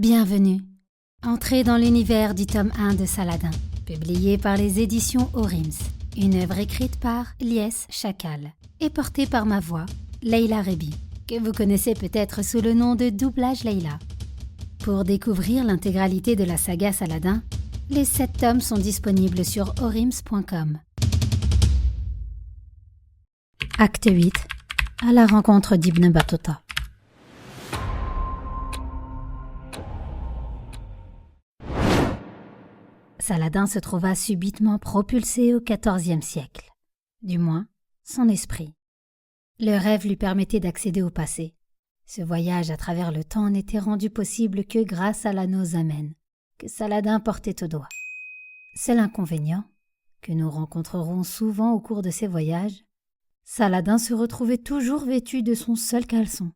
Bienvenue. Entrez dans l'univers du tome 1 de Saladin, publié par les éditions Orims, une œuvre écrite par Lies Chacal et portée par ma voix, Leila Rebi, que vous connaissez peut-être sous le nom de Doublage Leila. Pour découvrir l'intégralité de la saga Saladin, les 7 tomes sont disponibles sur orims.com. Acte 8. À la rencontre d'Ibn Battuta. Saladin se trouva subitement propulsé au XIVe siècle, du moins son esprit. Le rêve lui permettait d'accéder au passé. Ce voyage à travers le temps n'était rendu possible que grâce à l'anneau Zamen, que Saladin portait au doigt. C'est l'inconvénient, que nous rencontrerons souvent au cours de ces voyages. Saladin se retrouvait toujours vêtu de son seul caleçon.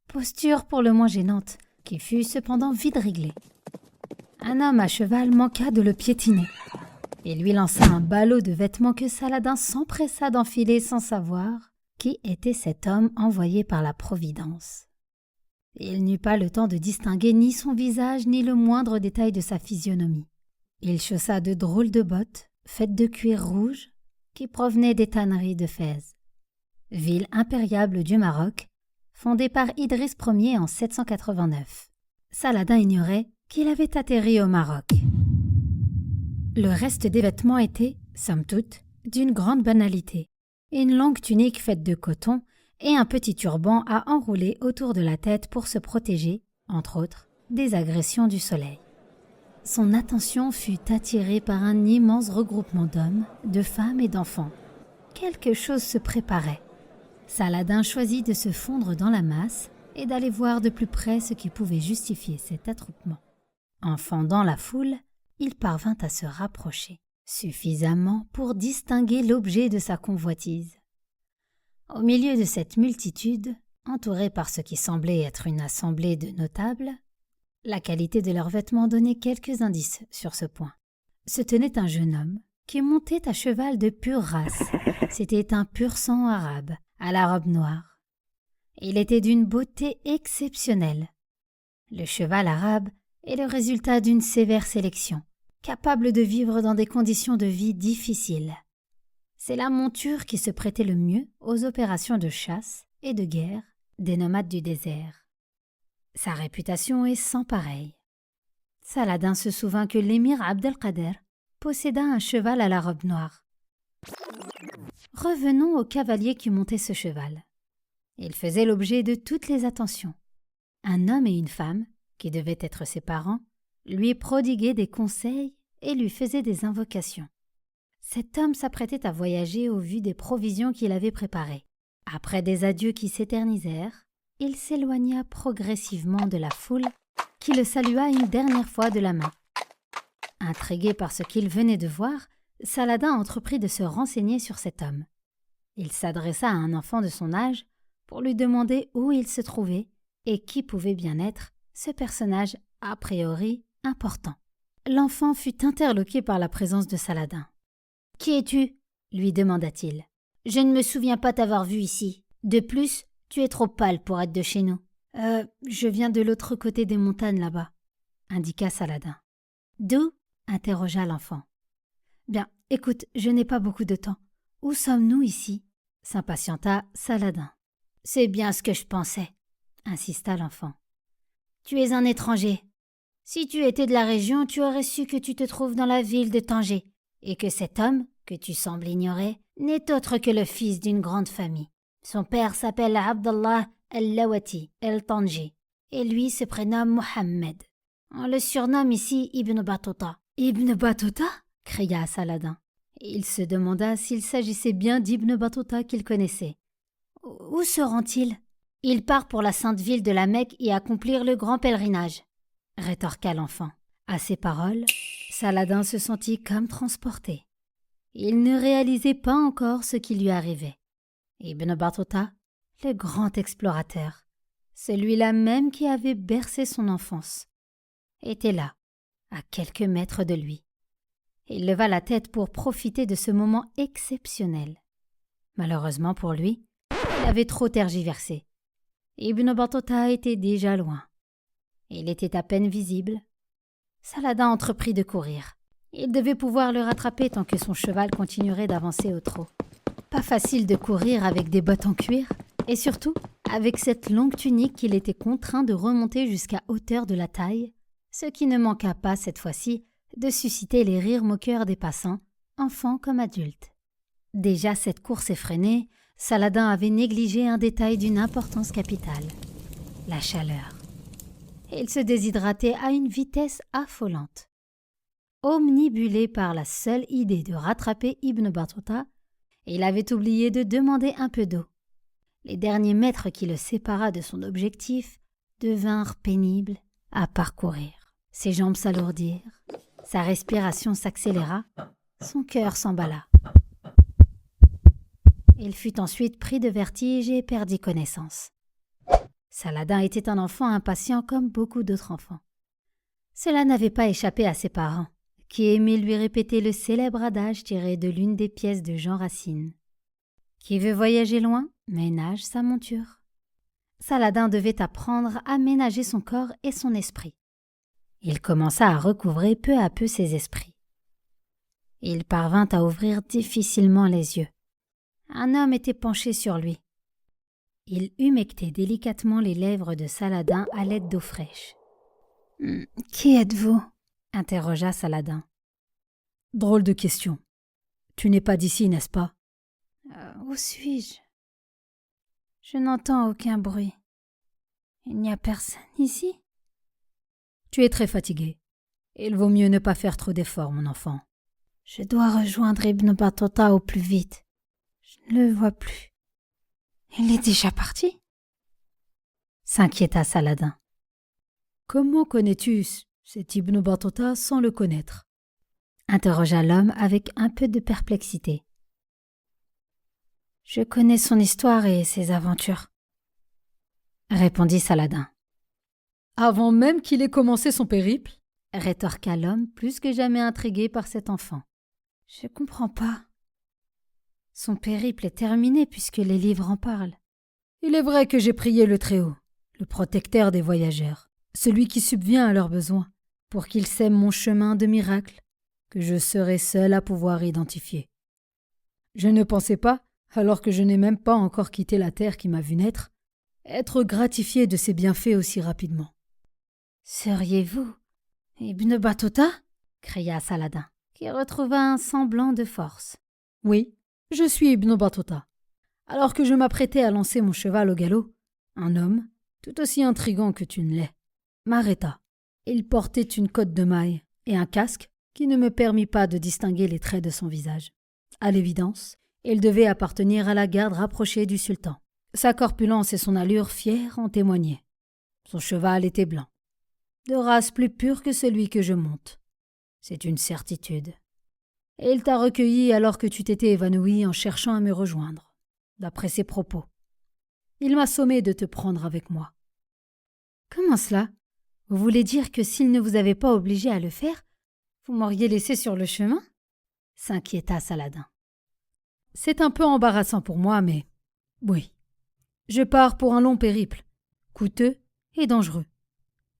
Posture pour le moins gênante, qui fut cependant vite réglée. Un homme à cheval manqua de le piétiner. Il lui lança un ballot de vêtements que Saladin s'empressa d'enfiler sans savoir qui était cet homme envoyé par la Providence. Il n'eut pas le temps de distinguer ni son visage ni le moindre détail de sa physionomie. Il chaussa de drôles de bottes, faites de cuir rouge, qui provenaient des tanneries de Fès, ville impériale du Maroc, fondée par Idriss Ier en 789. Saladin ignorait qu'il avait atterri au Maroc. Le reste des vêtements était, somme toute, d'une grande banalité. Une longue tunique faite de coton et un petit turban à enrouler autour de la tête pour se protéger, entre autres, des agressions du soleil. Son attention fut attirée par un immense regroupement d'hommes, de femmes et d'enfants. Quelque chose se préparait. Saladin choisit de se fondre dans la masse et d'aller voir de plus près ce qui pouvait justifier cet attroupement. En fendant la foule, il parvint à se rapprocher, suffisamment pour distinguer l'objet de sa convoitise. Au milieu de cette multitude, entourée par ce qui semblait être une assemblée de notables, la qualité de leurs vêtements donnait quelques indices sur ce point. Se tenait un jeune homme qui montait à cheval de pure race. C'était un pur sang arabe, à la robe noire. Il était d'une beauté exceptionnelle. Le cheval arabe est le résultat d'une sévère sélection, capable de vivre dans des conditions de vie difficiles. C'est la monture qui se prêtait le mieux aux opérations de chasse et de guerre des nomades du désert. Sa réputation est sans pareille. Saladin se souvint que l'émir Abdelkader posséda un cheval à la robe noire. Revenons au cavalier qui montait ce cheval. Il faisait l'objet de toutes les attentions. Un homme et une femme, qui devaient être ses parents, lui prodiguaient des conseils et lui faisaient des invocations. Cet homme s'apprêtait à voyager au vu des provisions qu'il avait préparées. Après des adieux qui s'éternisèrent, il s'éloigna progressivement de la foule qui le salua une dernière fois de la main. Intrigué par ce qu'il venait de voir, Saladin entreprit de se renseigner sur cet homme. Il s'adressa à un enfant de son âge pour lui demander où il se trouvait et qui pouvait bien être ce personnage a priori important. L'enfant fut interloqué par la présence de Saladin. « Qui es-tu » lui demanda-t-il. « Je ne me souviens pas t'avoir vu ici. De plus, tu es trop pâle pour être de chez nous. »« Je viens de l'autre côté des montagnes là-bas, » indiqua Saladin. « D'où » interrogea l'enfant. « Bien, écoute, je n'ai pas beaucoup de temps. Où sommes-nous ici » s'impatienta Saladin. « C'est bien ce que je pensais, » insista l'enfant. « Tu es un étranger. Si tu étais de la région, tu aurais su que tu te trouves dans la ville de Tanger et que cet homme, que tu sembles ignorer, n'est autre que le fils d'une grande famille. Son père s'appelle Abdallah al-Lawati el-Tanji et lui se prénomme Mohammed. On le surnomme ici Ibn Battuta. »« Ibn Battuta » cria Saladin. Il se demanda s'il s'agissait bien d'Ibn Battuta qu'il connaissait. « Où se rend-il » ? « Il part pour la sainte ville de la Mecque et accomplir le grand pèlerinage, » rétorqua l'enfant. À ces paroles, Saladin se sentit comme transporté. Il ne réalisait pas encore ce qui lui arrivait. Ibn Battuta, le grand explorateur, celui-là même qui avait bercé son enfance, était là, à quelques mètres de lui. Il leva la tête pour profiter de ce moment exceptionnel. Malheureusement pour lui, il avait trop tergiversé. Ibn Battuta était déjà loin. Il était à peine visible. Saladin entreprit de courir. Il devait pouvoir le rattraper tant que son cheval continuerait d'avancer au trot. Pas facile de courir avec des bottes en cuir, et surtout avec cette longue tunique qu'il était contraint de remonter jusqu'à hauteur de la taille, ce qui ne manqua pas cette fois-ci de susciter les rires moqueurs des passants, enfants comme adultes. Déjà cette course effrénée, Saladin avait négligé un détail d'une importance capitale, la chaleur. Il se déshydratait à une vitesse affolante. Omnibulé par la seule idée de rattraper Ibn Battuta, il avait oublié de demander un peu d'eau. Les derniers mètres qui le sépara de son objectif devinrent pénibles à parcourir. Ses jambes s'alourdirent, sa respiration s'accéléra, son cœur s'emballa. Il fut ensuite pris de vertige et perdit connaissance. Saladin était un enfant impatient comme beaucoup d'autres enfants. Cela n'avait pas échappé à ses parents, qui aimaient lui répéter le célèbre adage tiré de l'une des pièces de Jean Racine. Qui veut voyager loin, ménage sa monture. Saladin devait apprendre à ménager son corps et son esprit. Il commença à recouvrer peu à peu ses esprits. Il parvint à ouvrir difficilement les yeux. Un homme était penché sur lui. Il humectait délicatement les lèvres de Saladin à l'aide d'eau fraîche. « Qui êtes-vous » interrogea Saladin. « Drôle de question. Tu n'es pas d'ici, n'est-ce pas ?»« Où suis-je ? Je n'entends aucun bruit. Il n'y a personne ici ?» « Tu es très fatigué. Il vaut mieux ne pas faire trop d'efforts, mon enfant. »« Je dois rejoindre Ibn Battuta au plus vite. Je ne le vois plus. Il est déjà parti ?» s'inquiéta Saladin. « Comment connais-tu cet Ibn Battuta sans le connaître ?» interrogea l'homme avec un peu de perplexité. « Je connais son histoire et ses aventures, » répondit Saladin. « Avant même qu'il ait commencé son périple ?» rétorqua l'homme, plus que jamais intrigué par cet enfant. « Je comprends pas. Son périple est terminé puisque les livres en parlent. Il est vrai que j'ai prié le Très-Haut, le protecteur des voyageurs, celui qui subvient à leurs besoins, pour qu'il sème mon chemin de miracles, que je serai seul à pouvoir identifier. Je ne pensais pas, alors que je n'ai même pas encore quitté la terre qui m'a vu naître, être gratifié de ses bienfaits aussi rapidement. »« Seriez-vous Ibn Battuta » cria Saladin, qui retrouva un semblant de force. « Oui, je suis Ibn Battuta. Alors que je m'apprêtais à lancer mon cheval au galop, un homme, tout aussi intrigant que tu ne l'es, m'arrêta. Il portait une cotte de maille et un casque qui ne me permit pas de distinguer les traits de son visage. À l'évidence, il devait appartenir à la garde rapprochée du sultan. Sa corpulence et son allure fière en témoignaient. Son cheval était blanc, de race plus pure que celui que je monte. C'est une certitude. Et il t'a recueilli alors que tu t'étais évanoui en cherchant à me rejoindre, d'après ses propos. Il m'a sommé de te prendre avec moi. »« Comment cela ? Vous voulez dire que s'il ne vous avait pas obligé à le faire, vous m'auriez laissé sur le chemin ?» s'inquiéta Saladin. « C'est un peu embarrassant pour moi, mais oui. Je pars pour un long périple, coûteux et dangereux.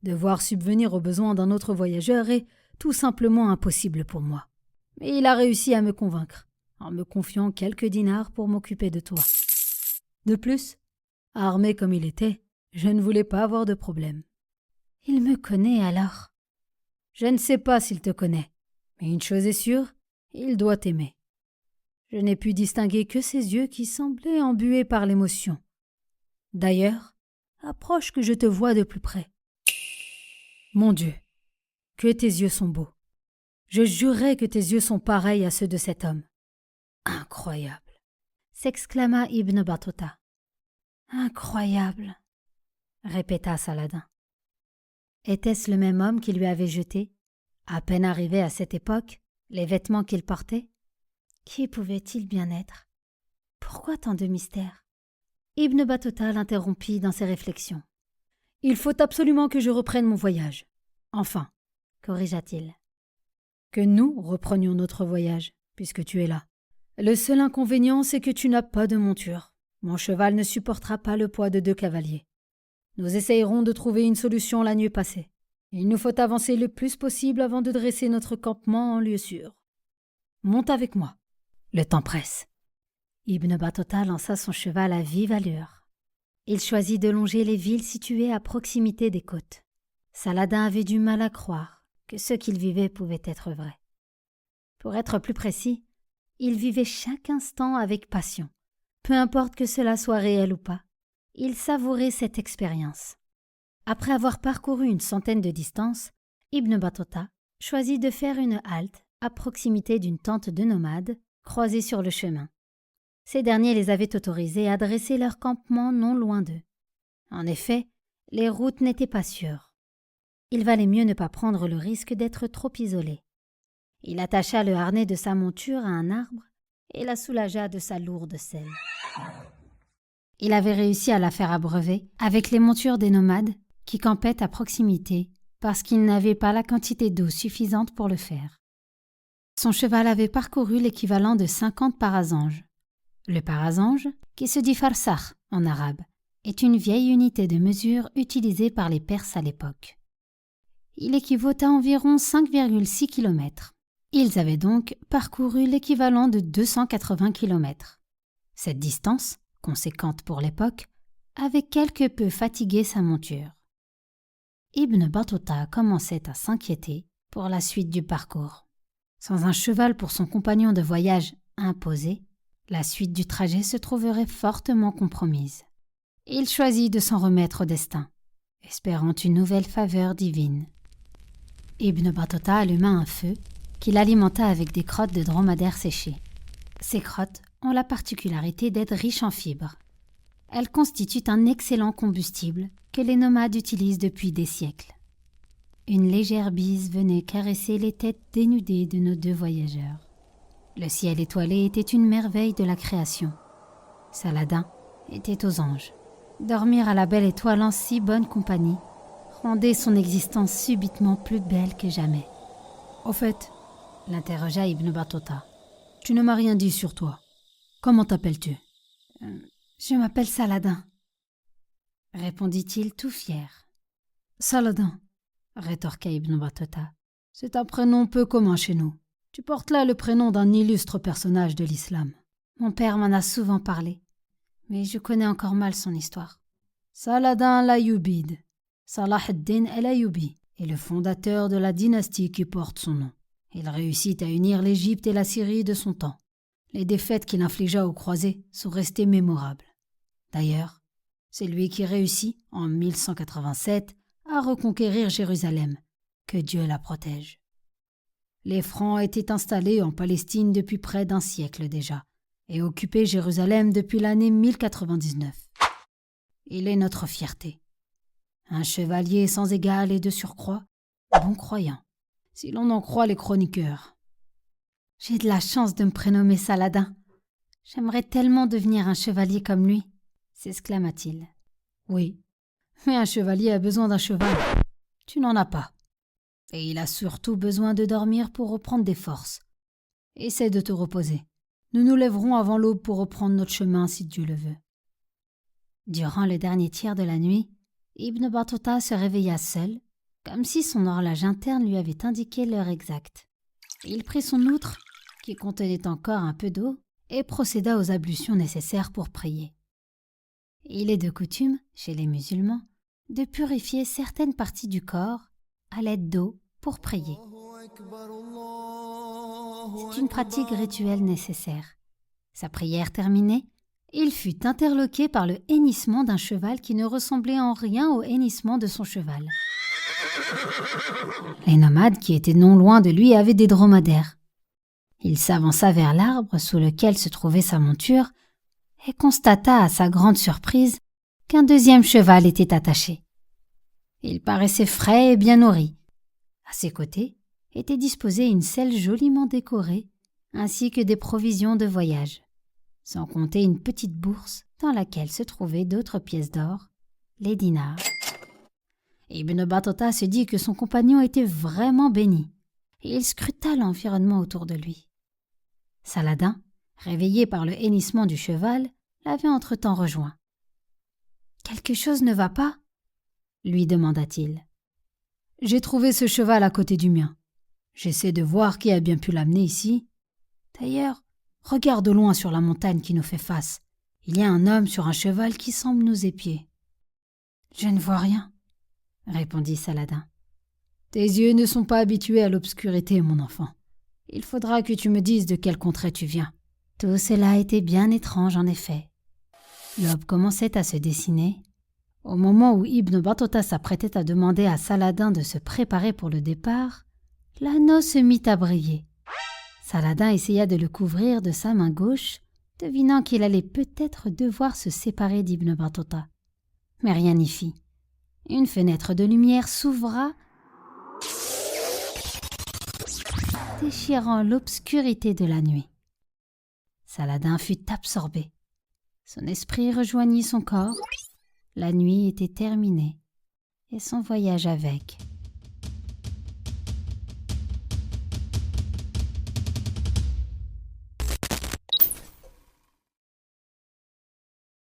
Devoir subvenir aux besoins d'un autre voyageur est tout simplement impossible pour moi. Mais il a réussi à me convaincre, en me confiant quelques dinars pour m'occuper de toi. De plus, armé comme il était, je ne voulais pas avoir de problème. Il me connaît alors ? Je ne sais pas s'il te connaît, mais une chose est sûre, il doit t'aimer. Je n'ai pu distinguer que ses yeux qui semblaient embués par l'émotion. D'ailleurs, approche que je te vois de plus près. Mon Dieu, que tes yeux sont beaux. Je jurais que tes yeux sont pareils à ceux de cet homme. Incroyable, s'exclama Ibn Battuta. Incroyable, répéta Saladin. Était-ce le même homme qui lui avait jeté, à peine arrivé à cette époque, les vêtements qu'il portait? Qui pouvait-il bien être? Pourquoi tant de mystère? Ibn Battuta l'interrompit dans ses réflexions. « Il faut absolument que je reprenne mon voyage. Enfin, corrigea-t-il. Que nous reprenions notre voyage, puisque tu es là. Le seul inconvénient, c'est que tu n'as pas de monture. Mon cheval ne supportera pas le poids de 2 cavaliers. Nous essayerons de trouver une solution la nuit passée. Il nous faut avancer le plus possible avant de dresser notre campement en lieu sûr. Monte avec moi. Le temps presse. Ibn Battuta lança son cheval à vive allure. Il choisit de longer les villes situées à proximité des côtes. Saladin avait du mal à croire que ce qu'il vivait pouvait être vrai. Pour être plus précis, il vivait chaque instant avec passion. Peu importe que cela soit réel ou pas, il savourait cette expérience. Après avoir parcouru une centaine de distances, Ibn Battuta choisit de faire une halte à proximité d'une tente de nomades croisée sur le chemin. Ces derniers les avaient autorisés à dresser leur campement non loin d'eux. En effet, les routes n'étaient pas sûres. Il valait mieux ne pas prendre le risque d'être trop isolé. Il attacha le harnais de sa monture à un arbre et la soulagea de sa lourde selle. Il avait réussi à la faire abreuver avec les montures des nomades qui campaient à proximité parce qu'ils n'avaient pas la quantité d'eau suffisante pour le faire. Son cheval avait parcouru l'équivalent de 50 parasanges. Le parasange, qui se dit farsakh en arabe, est une vieille unité de mesure utilisée par les Perses à l'époque. Il équivaut à environ 5,6 km. Ils avaient donc parcouru l'équivalent de 280 km. Cette distance, conséquente pour l'époque, avait quelque peu fatigué sa monture. Ibn Battuta commençait à s'inquiéter pour la suite du parcours. Sans un cheval pour son compagnon de voyage imposé, la suite du trajet se trouverait fortement compromise. Il choisit de s'en remettre au destin, espérant une nouvelle faveur divine. Ibn Battuta alluma un feu qu'il alimenta avec des crottes de dromadaire séchées. Ces crottes ont la particularité d'être riches en fibres. Elles constituent un excellent combustible que les nomades utilisent depuis des siècles. Une légère bise venait caresser les têtes dénudées de nos deux voyageurs. Le ciel étoilé était une merveille de la création. Saladin était aux anges. Dormir à la belle étoile en si bonne compagnie rendait son existence subitement plus belle que jamais. « Au fait, » l'interrogea Ibn Battuta. « tu ne m'as rien dit sur toi. Comment t'appelles-tu » Je m'appelle Saladin, répondit-il tout fier. « Saladin, » rétorqua Ibn Battuta. « C'est un prénom peu commun chez nous. Tu portes là le prénom d'un illustre personnage de l'islam. » Mon père m'en a souvent parlé, mais je connais encore mal son histoire. Saladin l'Ayyubide, Salah ad-Din al-Ayyubi, est le fondateur de la dynastie qui porte son nom. Il réussit à unir l'Égypte et la Syrie de son temps. Les défaites qu'il infligea aux croisés sont restées mémorables. D'ailleurs, c'est lui qui réussit, en 1187, à reconquérir Jérusalem. Que Dieu la protège. Les Francs étaient installés en Palestine depuis près d'un siècle déjà et occupaient Jérusalem depuis l'année 1099. Il est notre fierté. Un chevalier sans égal et de surcroît, bon croyant, si l'on en croit les chroniqueurs. J'ai de la chance de me prénommer Saladin. J'aimerais tellement devenir un chevalier comme lui, s'exclama-t-il. Oui, mais un chevalier a besoin d'un cheval. Tu n'en as pas. Et il a surtout besoin de dormir pour reprendre des forces. Essaie de te reposer. Nous nous lèverons avant l'aube pour reprendre notre chemin si Dieu le veut. Durant le dernier tiers de la nuit, Ibn Battuta se réveilla seul, comme si son horloge interne lui avait indiqué l'heure exacte. Il prit son outre, qui contenait encore un peu d'eau, et procéda aux ablutions nécessaires pour prier. Il est de coutume, chez les musulmans, de purifier certaines parties du corps à l'aide d'eau pour prier. C'est une pratique rituelle nécessaire. Sa prière terminée, il fut interloqué par le hennissement d'un cheval qui ne ressemblait en rien au hennissement de son cheval. Les nomades qui étaient non loin de lui avaient des dromadaires. Il s'avança vers l'arbre sous lequel se trouvait sa monture et constata à sa grande surprise qu'un deuxième cheval était attaché. Il paraissait frais et bien nourri. À ses côtés était disposée une selle joliment décorée ainsi que des provisions de voyage, sans compter une petite bourse dans laquelle se trouvaient d'autres pièces d'or, les dinars. Ibn Battuta se dit que son compagnon était vraiment béni, et il scruta l'environnement autour de lui. Saladin, réveillé par le hennissement du cheval, l'avait entre-temps rejoint. « Quelque chose ne va pas » lui demanda-t-il. J'ai trouvé ce cheval à côté du mien. J'essaie de voir qui a bien pu l'amener ici. D'ailleurs, regarde au loin sur la montagne qui nous fait face. Il y a un homme sur un cheval qui semble nous épier. Je ne vois rien, répondit Saladin. Tes yeux ne sont pas habitués à l'obscurité, mon enfant. Il faudra que tu me dises de quel contrée tu viens. Tout cela était bien étrange en effet. L'aube commençait à se dessiner. Au moment où Ibn Battuta s'apprêtait à demander à Saladin de se préparer pour le départ, l'anneau se mit à briller. Saladin essaya de le couvrir de sa main gauche, devinant qu'il allait peut-être devoir se séparer d'Ibn Battuta. Mais rien n'y fit. Une fenêtre de lumière s'ouvra, déchirant l'obscurité de la nuit. Saladin fut absorbé. Son esprit rejoignit son corps. La nuit était terminée, et son voyage avec.